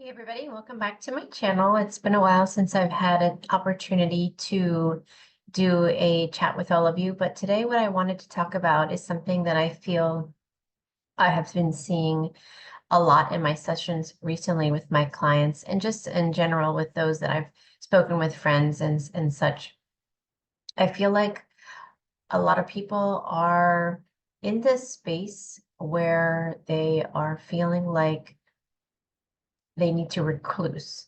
Hey everybody, welcome back to my channel. It's been a while since I've had an opportunity to do a chat with all of you, but today what I wanted to talk about is something that I feel I have been seeing a lot in my sessions recently with my clients and just in general with those that I've spoken with friends and such. I feel like a lot of people are in this space where they are feeling like they need to recluse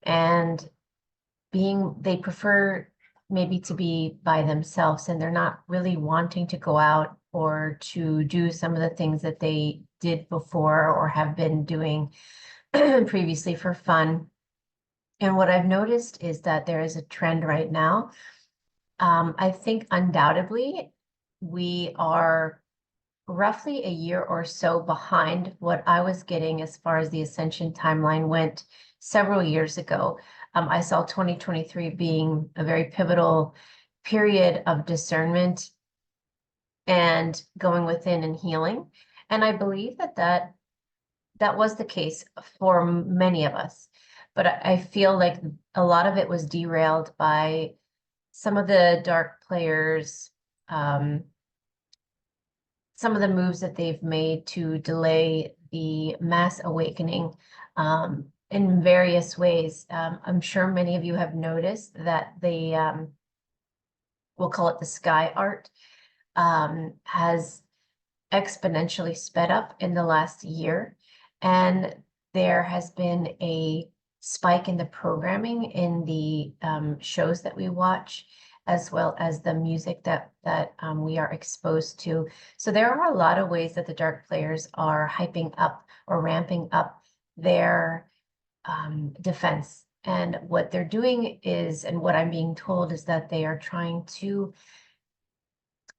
and they prefer maybe to be by themselves and they're not really wanting to go out or to do some of the things that they did before or have been doing previously for fun. And what I've noticed is that there is a trend right now. I think undoubtedly we are roughly a year or so behind what I was getting as far as the Ascension timeline went several years ago. I saw 2023 being a very pivotal period of discernment and going within and healing. And I believe that was the case for many of us. But I feel like a lot of it was derailed by some of the dark players, some of the moves that they've made to delay the mass awakening in various ways. I'm sure many of you have noticed that we'll call it the sky art, has exponentially sped up in the last year. And there has been a spike in the programming in the shows that we watch, as well as the music that we are exposed to. So there are a lot of ways that the dark players are hyping up or ramping up their defense. And what they're doing is, and what I'm being told is that they are trying to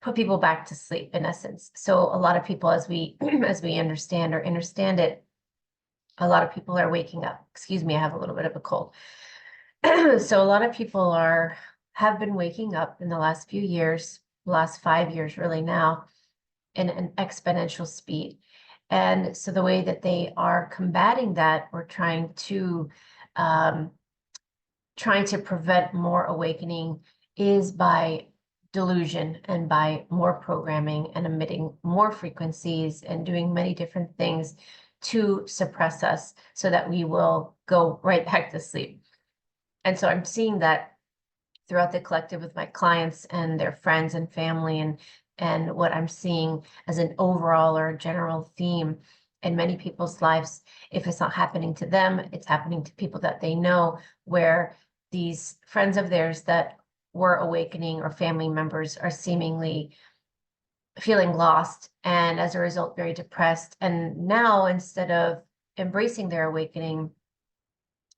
put people back to sleep in essence. So a lot of people, as we as we understand it, a lot of people are waking up. Excuse me, I have a little bit of a cold. So a lot of people have been waking up in the last few years, last 5 years really now, in an exponential speed. And so the way that they are combating that or trying to prevent more awakening is by delusion and by more programming and emitting more frequencies and doing many different things to suppress us so that we will go right back to sleep. And so I'm seeing that throughout the collective with my clients and their friends and family, and what I'm seeing as an overall or a general theme in many people's lives. If it's not happening to them, it's happening to people that they know, where these friends of theirs that were awakening or family members are seemingly feeling lost and as a result very depressed. And now, instead of embracing their awakening,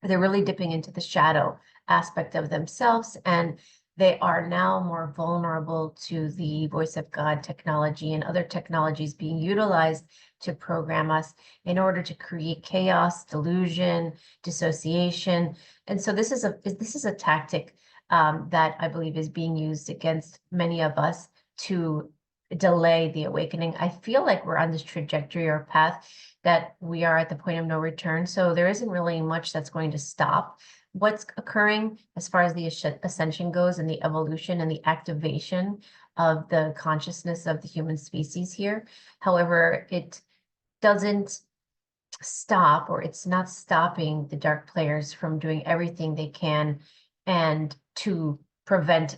they're really dipping into the shadow aspect of themselves, and they are now more vulnerable to the voice of God technology and other technologies being utilized to program us in order to create chaos, delusion, dissociation. And so this is a tactic that I believe is being used against many of us to delay the awakening. I feel like we're on this trajectory or path that we are at the point of no return. So there isn't really much that's going to stop what's occurring as far as the ascension goes and the evolution and the activation of the consciousness of the human species here. However, it doesn't stop, or it's not stopping the dark players from doing everything they can and to prevent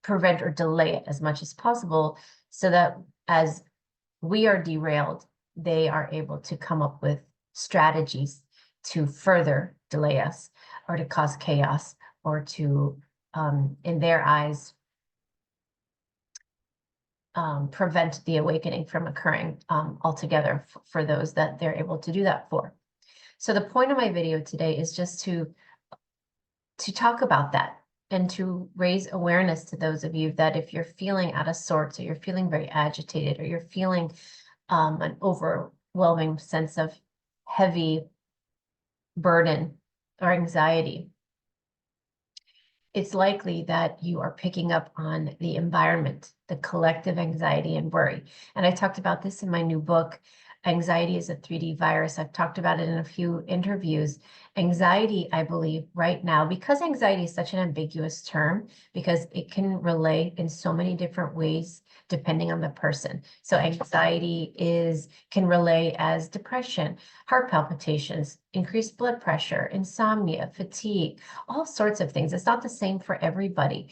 or delay it as much as possible, so that as we are derailed, they are able to come up with strategies to further delay us or to cause chaos or to, in their eyes, prevent the awakening from occurring altogether for those that they're able to do that for. So the point of my video today is just to talk about that and to raise awareness to those of you that if you're feeling out of sorts, or you're feeling very agitated, or you're feeling an overwhelming sense of heavy burden or anxiety, it's likely that you are picking up on the environment, the collective anxiety and worry. And I talked about this in my new book, anxiety is a 3D virus. I've talked about it in a few interviews. Anxiety, I believe, right now, because anxiety is such an ambiguous term, because it can relate in so many different ways depending on the person. So anxiety can relate as depression, heart palpitations, increased blood pressure, insomnia, fatigue, all sorts of things. It's not the same for everybody.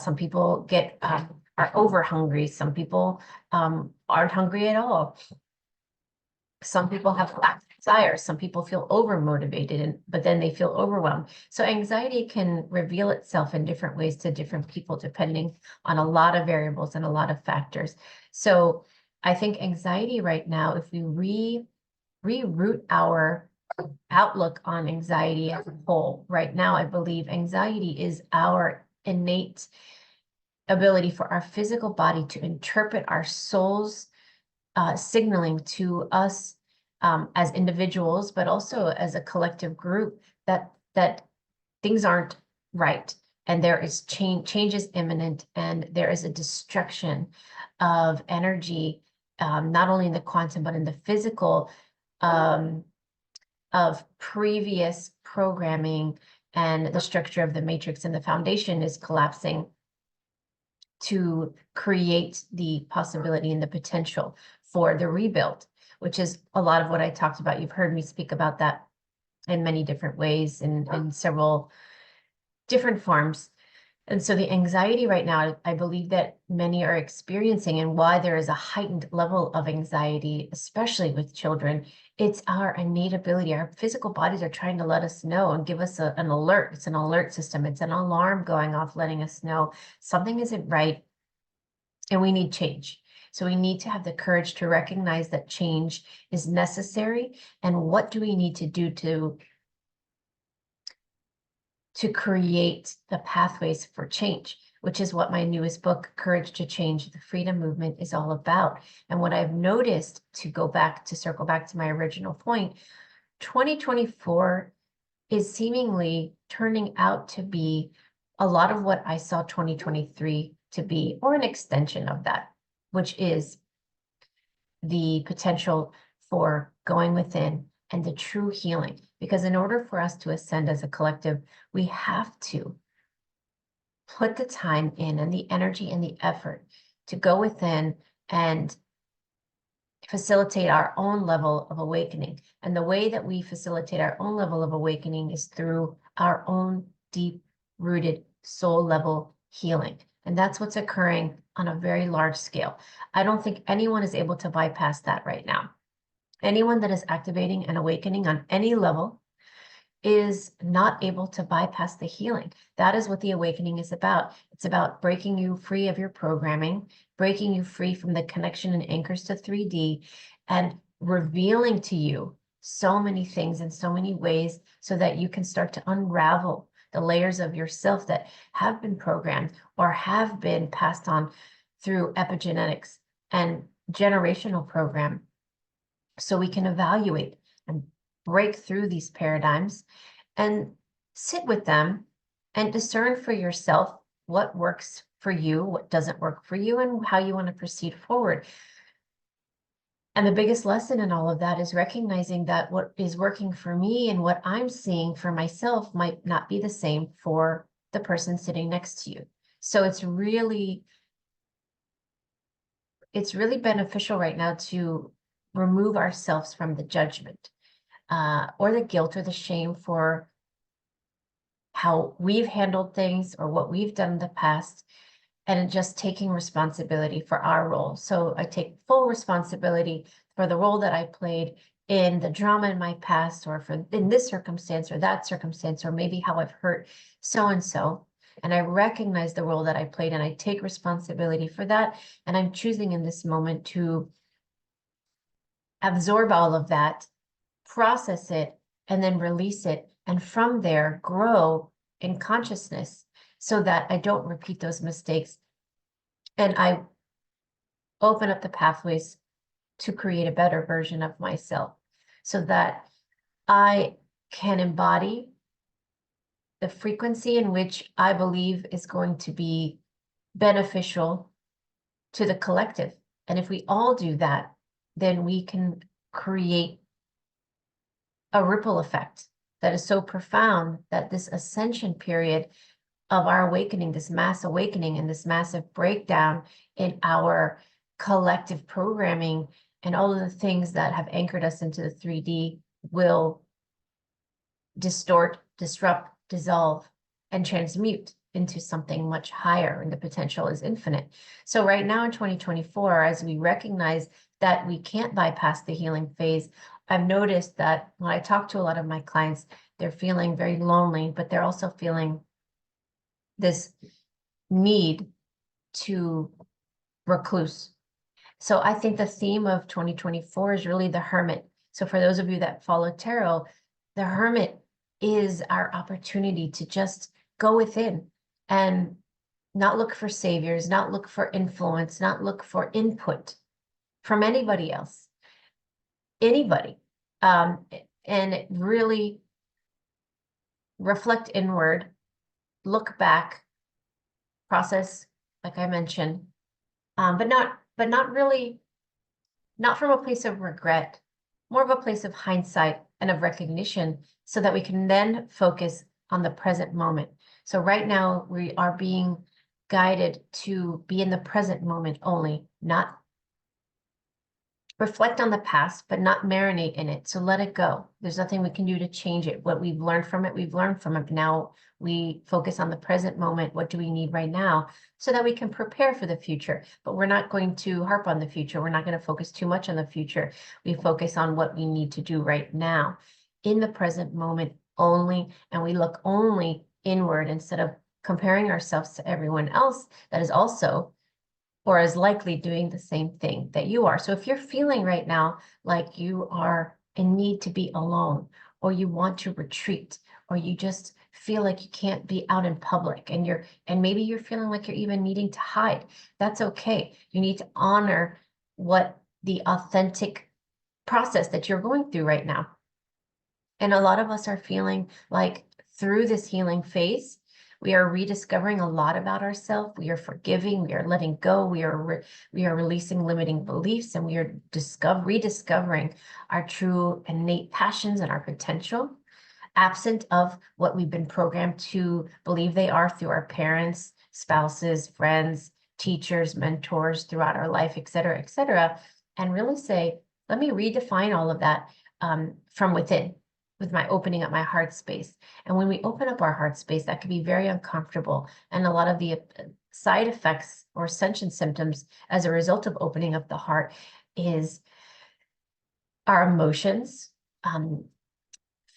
Some people are over hungry. Some people aren't hungry at all. Some people have lack of desire. Some people feel over motivated, but then they feel overwhelmed. So anxiety can reveal itself in different ways to different people, depending on a lot of variables and a lot of factors. So I think anxiety right now, if we reroot our outlook on anxiety as a whole, right now, I believe anxiety is our innate ability for our physical body to interpret our soul's signaling to us as individuals, but also as a collective group, that things aren't right, and there is change is imminent, and there is a destruction of energy, not only in the quantum but in the physical, of previous programming, and the structure of the matrix and the foundation is collapsing to create the possibility and the potential for the rebuild, which is a lot of what I talked about. You've heard me speak about that in many different ways, in several different forms. And so the anxiety right now, I believe that many are experiencing, and why there is a heightened level of anxiety, especially with children, it's our innate ability. Our physical bodies are trying to let us know and give us an alert. It's an alert system. It's an alarm going off, letting us know something isn't right and we need change. So we need to have the courage to recognize that change is necessary, and what do we need to do to create the pathways for change, which is what my newest book, Courage to Change, the Freedom Movement, is all about. And what I've noticed, to circle back to my original point, 2024 is seemingly turning out to be a lot of what I saw 2023 to be, or an extension of that, which is the potential for going within and the true healing. Because in order for us to ascend as a collective, we have to put the time in and the energy and the effort to go within and facilitate our own level of awakening. And the way that we facilitate our own level of awakening is through our own deep-rooted soul level healing. And that's what's occurring on a very large scale. I don't think anyone is able to bypass that right now. Anyone that is activating and awakening on any level is not able to bypass the healing. That is what the awakening is about. It's about breaking you free of your programming, breaking you free from the connection and anchors to 3D, and revealing to you so many things in so many ways, so that you can start to unravel the layers of yourself that have been programmed or have been passed on through epigenetics and generational program. So we can evaluate and break through these paradigms and sit with them and discern for yourself what works for you, what doesn't work for you, and how you want to proceed forward. And the biggest lesson in all of that is recognizing that what is working for me and what I'm seeing for myself might not be the same for the person sitting next to you. So it's really beneficial right now to remove ourselves from the judgment, or the guilt or the shame for how we've handled things or what we've done in the past, and just taking responsibility for our role. So I take full responsibility for the role that I played in the drama in my past, or in this circumstance or that circumstance, or maybe how I've hurt so-and-so. And I recognize the role that I played, and I take responsibility for that. And I'm choosing in this moment to absorb all of that, process it, and then release it. And from there, grow in consciousness so that I don't repeat those mistakes. And I open up the pathways to create a better version of myself, so that I can embody the frequency in which I believe is going to be beneficial to the collective. And if we all do that, then we can create a ripple effect that is so profound that this ascension period of our awakening, this mass awakening and this massive breakdown in our collective programming and all of the things that have anchored us into the 3D will distort, disrupt, dissolve, and transmute into something much higher, and the potential is infinite. So right now in 2024, as we recognize that we can't bypass the healing phase, I've noticed that when I talk to a lot of my clients, they're feeling very lonely, but they're also feeling this need to recluse. So I think the theme of 2024 is really the hermit. So for those of you that follow tarot, the hermit is our opportunity to just go within and not look for saviors, not look for influence, not look for input from anybody else, anybody. And really reflect inward, look back, process, like I mentioned, but not really, not from a place of regret, more of a place of hindsight and of recognition, so that we can then focus on the present moment. So right now we are being guided to be in the present moment only, not reflect on the past, but not marinate in it. So let it go. There's nothing we can do to change it. What we've learned from it, we've learned from it. Now we focus on the present moment. What do we need right now so that we can prepare for the future? But we're not going to harp on the future. We're not going to focus too much on the future. We focus on what we need to do right now in the present moment only. And we look only inward instead of comparing ourselves to everyone else that is also or is likely doing the same thing that you are. So if you're feeling right now like you are in need to be alone, or you want to retreat, or you just feel like you can't be out in public, and maybe you're feeling like you're even needing to hide, that's okay. You need to honor what the authentic process that you're going through right now. And a lot of us are feeling like through this healing phase, we are rediscovering a lot about ourselves. We are forgiving. We are letting go. We are releasing limiting beliefs, and we are rediscovering our true innate passions and our potential, absent of what we've been programmed to believe they are through our parents, spouses, friends, teachers, mentors throughout our life, et cetera, and really say, let me redefine all of that from within, with my opening up my heart space. And when we open up our heart space, that can be very uncomfortable. And a lot of the side effects or ascension symptoms as a result of opening up the heart is our emotions,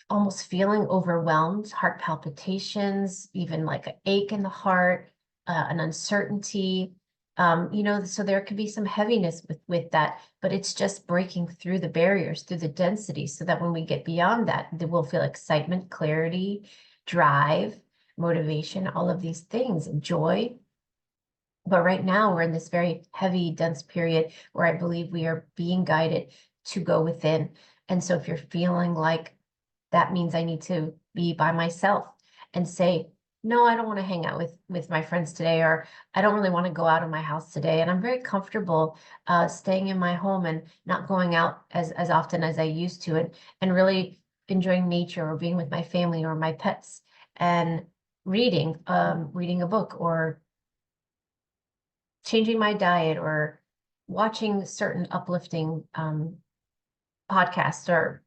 almost feeling overwhelmed, heart palpitations, even like an ache in the heart, an uncertainty. So there could be some heaviness with that, but it's just breaking through the barriers, through the density, so that when we get beyond that, we'll feel excitement, clarity, drive, motivation, all of these things, joy. But right now we're in this very heavy, dense period where I believe we are being guided to go within. And so if you're feeling like that means I need to be by myself and say, no, I don't want to hang out with my friends today, or I don't really want to go out of my house today. And I'm very comfortable staying in my home and not going out as often as I used to, and really enjoying nature or being with my family or my pets and reading a book, or changing my diet, or watching certain uplifting podcasts or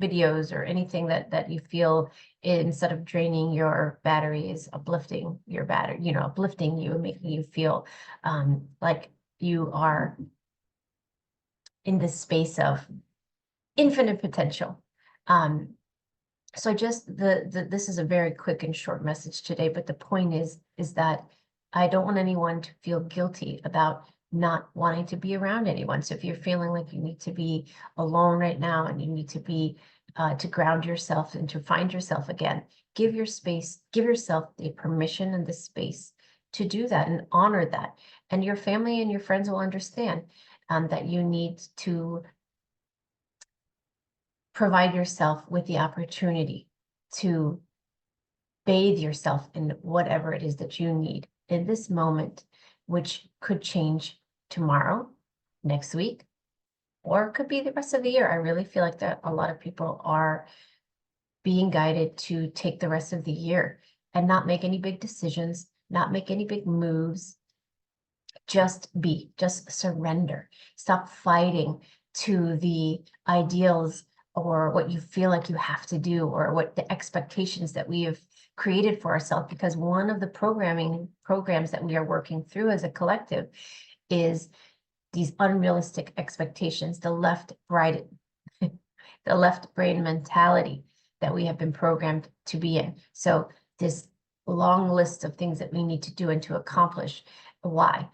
videos, or anything that you feel, instead of draining your battery, is uplifting your battery, uplifting you and making you feel like you are in this space of infinite potential. So just this is a very quick and short message today, but the point is that I don't want anyone to feel guilty about not wanting to be around anyone. So if you're feeling like you need to be alone right now, and you need to be to ground yourself and to find yourself again, give yourself the permission and the space to do that, and honor that. And your family and your friends will understand that you need to provide yourself with the opportunity to bathe yourself in whatever it is that you need in this moment, which could change tomorrow, next week, or it could be the rest of the year. I really feel like that a lot of people are being guided to take the rest of the year and not make any big decisions, not make any big moves, just be, just surrender. Stop fighting to the ideals or what you feel like you have to do or what the expectations that we have created for ourselves. Because one of the programs that we are working through as a collective is these unrealistic expectations, the left brain mentality that we have been programmed to be in. So this long list of things that we need to do and to accomplish. Why?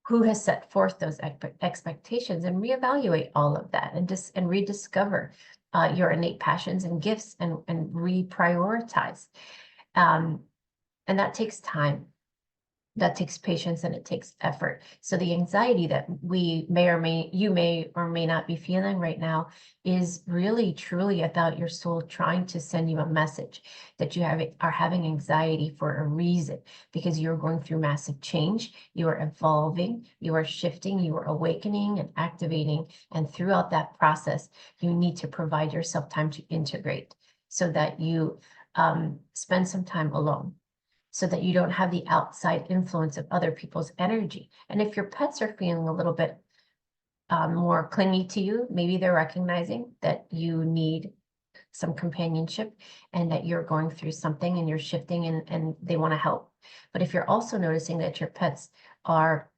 Who has set forth those expectations, and reevaluate all of that and rediscover your innate passions and gifts and reprioritize. And that takes time. That takes patience and it takes effort. So the anxiety that you may or may not be feeling right now is really truly about your soul trying to send you a message that you are having anxiety for a reason, because you're going through massive change, you are evolving, you are shifting, you are awakening and activating. And throughout that process, you need to provide yourself time to integrate so that you spend some time alone, so that you don't have the outside influence of other people's energy. And if your pets are feeling a little bit more clingy to you, maybe they're recognizing that you need some companionship and that you're going through something and you're shifting and they want to help. But if you're also noticing that your pets are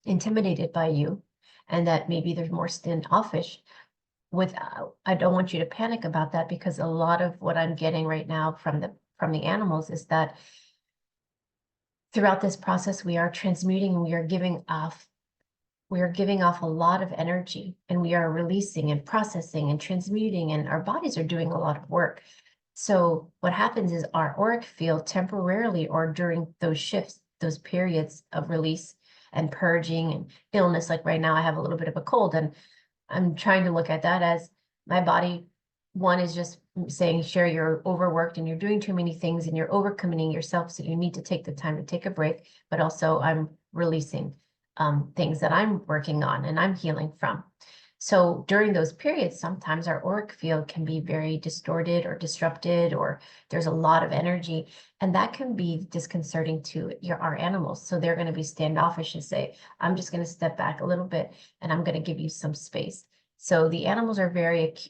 intimidated by you and that maybe they're more standoffish, I don't want you to panic about that, because a lot of what I'm getting right now from the animals is that throughout this process, we are transmuting, we are giving off a lot of energy, and we are releasing and processing and transmuting, and our bodies are doing a lot of work. So what happens is our auric field temporarily, or during those shifts, those periods of release and purging and illness, like right now I have a little bit of a cold, and I'm trying to look at that as my body, one is just saying, Sherri, you're overworked and you're doing too many things and you're overcommitting yourself. So you need to take the time to take a break. But also I'm releasing things that I'm working on and I'm healing from. So during those periods, sometimes our auric field can be very distorted or disrupted, or there's a lot of energy, and that can be disconcerting to our animals. So they're going to be standoffish and say, I'm just going to step back a little bit and I'm going to give you some space. So the animals are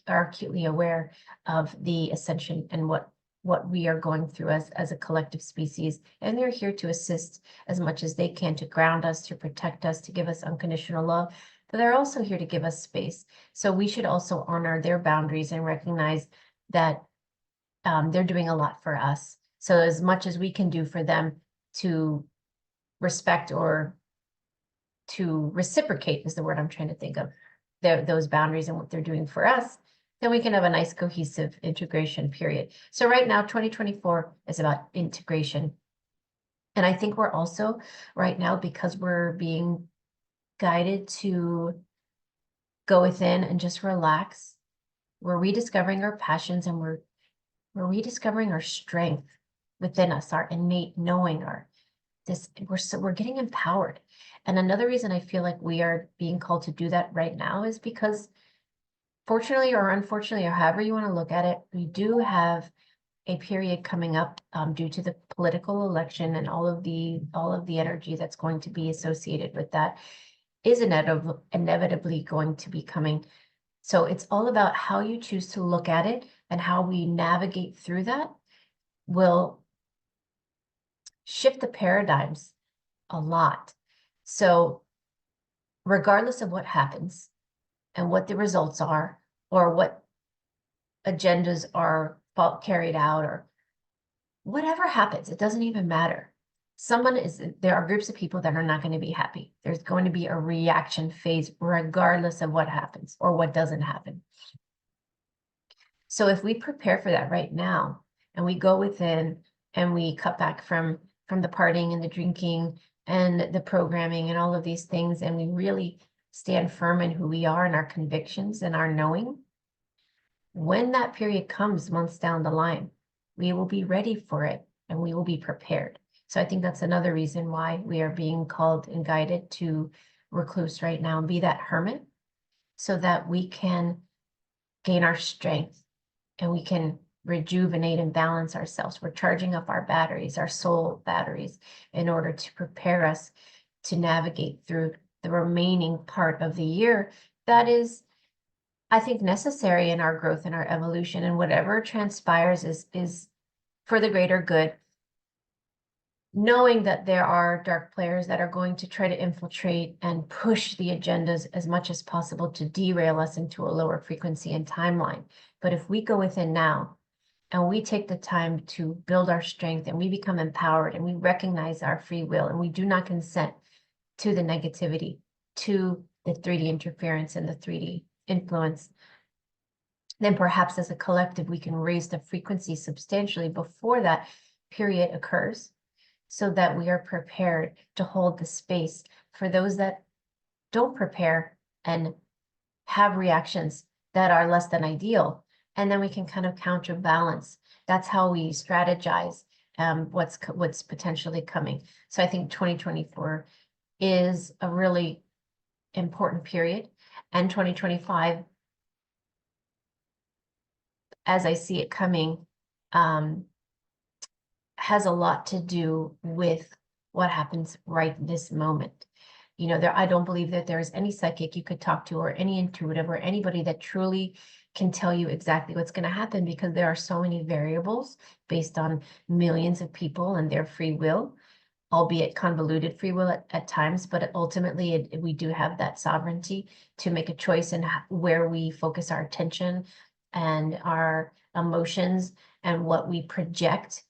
are acutely aware of the ascension and what we are going through as a collective species. And they're here to assist as much as they can, to ground us, to protect us, to give us unconditional love. But they're also here to give us space. So we should also honor their boundaries and recognize that they're doing a lot for us. So as much as we can do for them, to respect or to reciprocate is the word I'm trying to think of, those boundaries and what they're doing for us, then we can have a nice cohesive integration period. So right now, 2024 is about integration. And I think we're also right now, because we're being guided to go within and just relax, we're rediscovering our passions, and we're rediscovering our strength within us, our innate knowing, we're getting empowered. And another reason I feel like we are being called to do that right now is because, fortunately or unfortunately, or however you want to look at it, we do have a period coming up due to the political election and all of the energy that's going to be associated with that is inevitably going to be coming. So it's all about how you choose to look at it, and how we navigate through that will shift the paradigms a lot. So regardless of what happens and what the results are, or what agendas are carried out, or whatever happens, it doesn't even matter. There are groups of people that are not going to be happy. There's going to be a reaction phase regardless of what happens or what doesn't happen. So if we prepare for that right now, and we go within and we cut back from the partying and the drinking and the programming and all of these things, and we really stand firm in who we are and our convictions and our knowing, when that period comes months down the line, we will be ready for it and we will be prepared. So I think that's another reason why we are being called and guided to recluse right now and be that hermit, so that we can gain our strength and we can rejuvenate and balance ourselves. We're charging up our batteries, our soul batteries, in order to prepare us to navigate through the remaining part of the year that is, I think, necessary in our growth and our evolution. And whatever transpires is for the greater good, knowing that there are dark players that are going to try to infiltrate and push the agendas as much as possible to derail us into a lower frequency and timeline. But if we go within now and we take the time to build our strength and we become empowered and we recognize our free will and we do not consent to the negativity, to the 3D interference and the 3D influence, then perhaps as a collective, we can raise the frequency substantially before that period occurs, so that we are prepared to hold the space for those that don't prepare and have reactions that are less than ideal. And then we can kind of counterbalance. That's how we strategize what's potentially coming. So I think 2024 is a really important period. And 2025, as I see it coming, has a lot to do with what happens right this moment. You know, I don't believe that there is any psychic you could talk to or any intuitive or anybody that truly can tell you exactly what's going to happen, because there are so many variables based on millions of people and their free will, albeit convoluted free will at times, but ultimately we do have that sovereignty to make a choice in where we focus our attention and our emotions and what we project.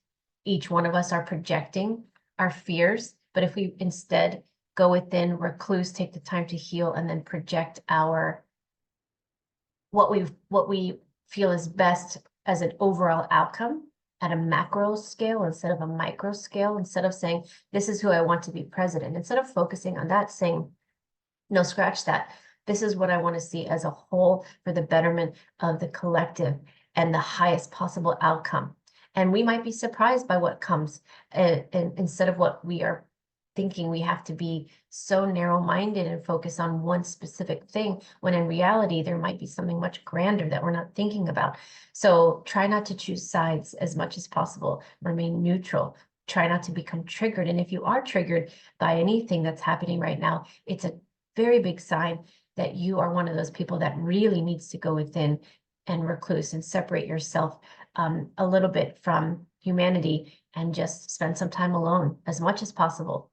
Each one of us are projecting our fears, but if we instead go within, recluse, take the time to heal, and then project what we feel is best as an overall outcome at a macro scale instead of a micro scale, instead of saying, this is who I want to be president, instead of focusing on that, saying, no, scratch that. This is what I want to see as a whole for the betterment of the collective and the highest possible outcome. And we might be surprised by what comes, and instead of what we are thinking. We have to be so narrow-minded and focus on one specific thing, when in reality, there might be something much grander that we're not thinking about. So try not to choose sides as much as possible. Remain neutral. Try not to become triggered. And if you are triggered by anything that's happening right now, it's a very big sign that you are one of those people that really needs to go within and recluse and separate yourself a little bit from humanity and just spend some time alone as much as possible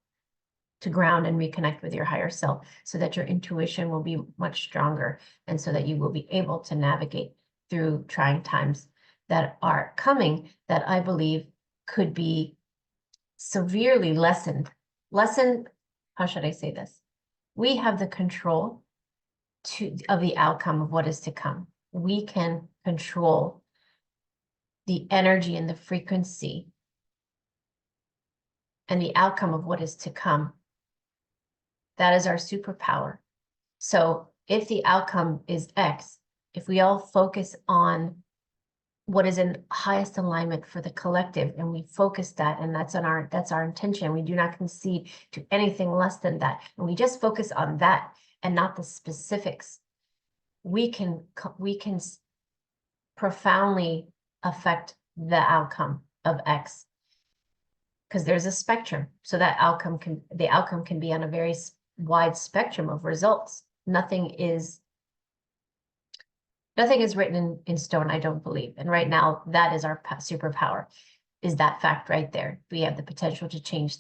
to ground and reconnect with your higher self, so that your intuition will be much stronger and so that you will be able to navigate through trying times that are coming, that I believe could be severely lessened. How should I say this? We have the control of the outcome of what is to come. We can control the energy and the frequency and the outcome of what is to come. That is our superpower. So if the outcome is X, if we all focus on what is in highest alignment for the collective, and we focus that, and that's our intention. We do not concede to anything less than that. And we just focus on that and not the specifics. We can profoundly affect the outcome of X, because there's a spectrum. So the outcome can be on a very wide spectrum of results. Nothing is written in stone, I don't believe. And right now, that is our superpower, is that fact right there. We have the potential to change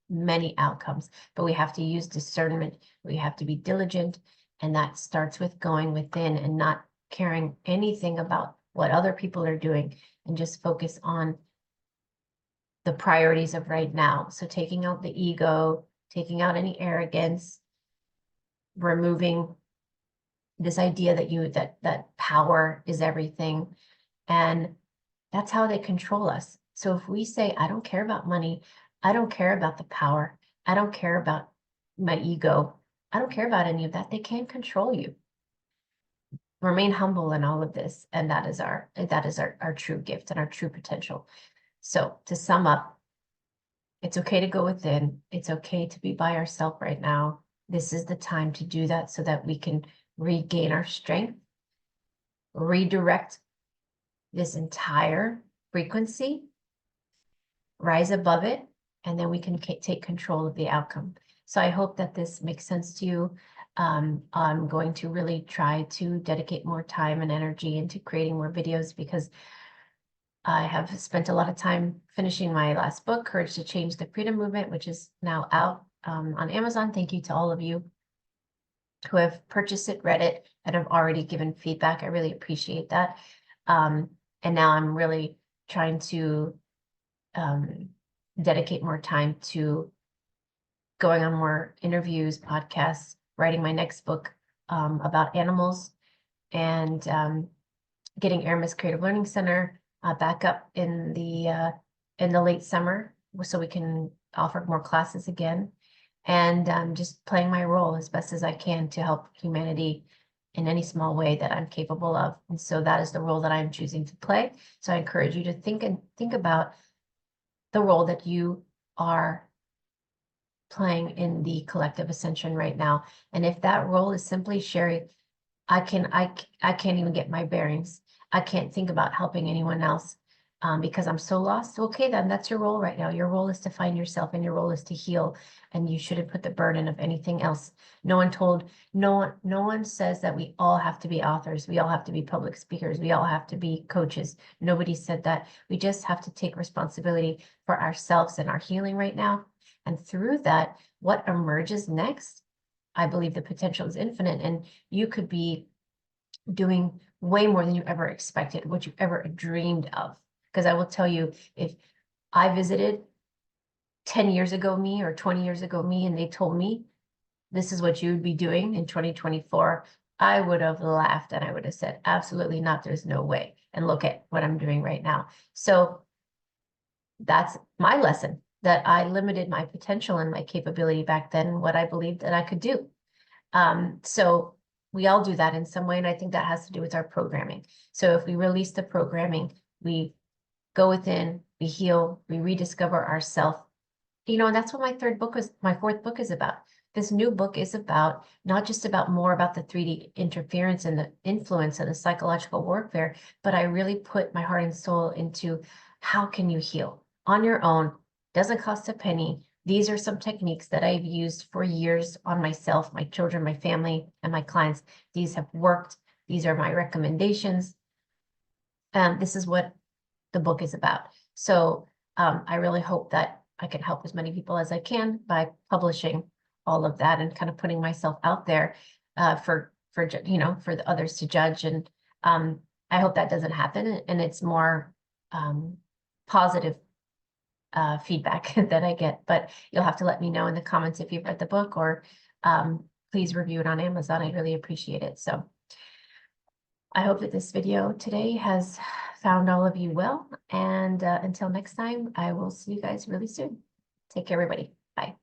many outcomes, but we have to use discernment. We have to be diligent. And that starts with going within and not caring anything about what other people are doing, and just focus on the priorities of right now. So taking out the ego, taking out any arrogance, removing this idea that power is everything. And that's how they control us. So if we say, I don't care about money, I don't care about the power, I don't care about my ego, I don't care about any of that, they can't control you. Remain humble in all of this. And that is our true gift and our true potential. So to sum up, it's okay to go within. It's okay to be by ourselves right now. This is the time to do that, so that we can regain our strength, redirect this entire frequency, rise above it, and then we can take control of the outcome. So I hope that this makes sense to you. I'm going to really try to dedicate more time and energy into creating more videos because I have spent a lot of time finishing my last book, Courage to Change the Freedom Movement, which is now out on Amazon. Thank you to all of you who have purchased it, read it, and have already given feedback. I really appreciate that. And now I'm really trying to dedicate more time to going on more interviews, podcasts, writing my next book about animals, and getting Aramis Creative Learning Center back up in the late summer so we can offer more classes again, and just playing my role as best as I can to help humanity in any small way that I'm capable of. And so that is the role that I'm choosing to play. So I encourage you to think about the role that you are playing in the collective ascension right now. And if that role is simply, Sherri, I can't even get my bearings. I can't think about helping anyone else because I'm so lost. Okay, then that's your role right now. Your role is to find yourself, and your role is to heal. And you shouldn't put the burden of anything else. No one says that we all have to be authors. We all have to be public speakers. We all have to be coaches. Nobody said that. We just have to take responsibility for ourselves and our healing right now. And through that, what emerges next, I believe the potential is infinite, and you could be doing way more than you ever expected, what you ever dreamed of. Because I will tell you, if I visited 10 years ago me or 20 years ago me, and they told me this is what you would be doing in 2024, I would have laughed and I would have said, absolutely not, there's no way. And look at what I'm doing right now. So that's my lesson, that I limited my potential and my capability back then, what I believed that I could do. So we all do that in some way, and I think that has to do with our programming. So if we release the programming, we go within, we heal, we rediscover ourself. And that's what my fourth book is about. This new book is about not just about more about the 3D interference and the influence and the psychological warfare, but I really put my heart and soul into how can you heal on your own. Doesn't cost a penny. These are some techniques that I've used for years on myself, my children, my family, and my clients. These have worked. These are my recommendations. This is what the book is about. So I really hope that I can help as many people as I can by publishing all of that and kind of putting myself out there for the others to judge. And I hope that doesn't happen, and it's more positive feedback that I get. But you'll have to let me know in the comments if you've read the book, or please review it on Amazon. I'd really appreciate it. So I hope that this video today has found all of you well. And until next time, I will see you guys really soon. Take care, everybody. Bye.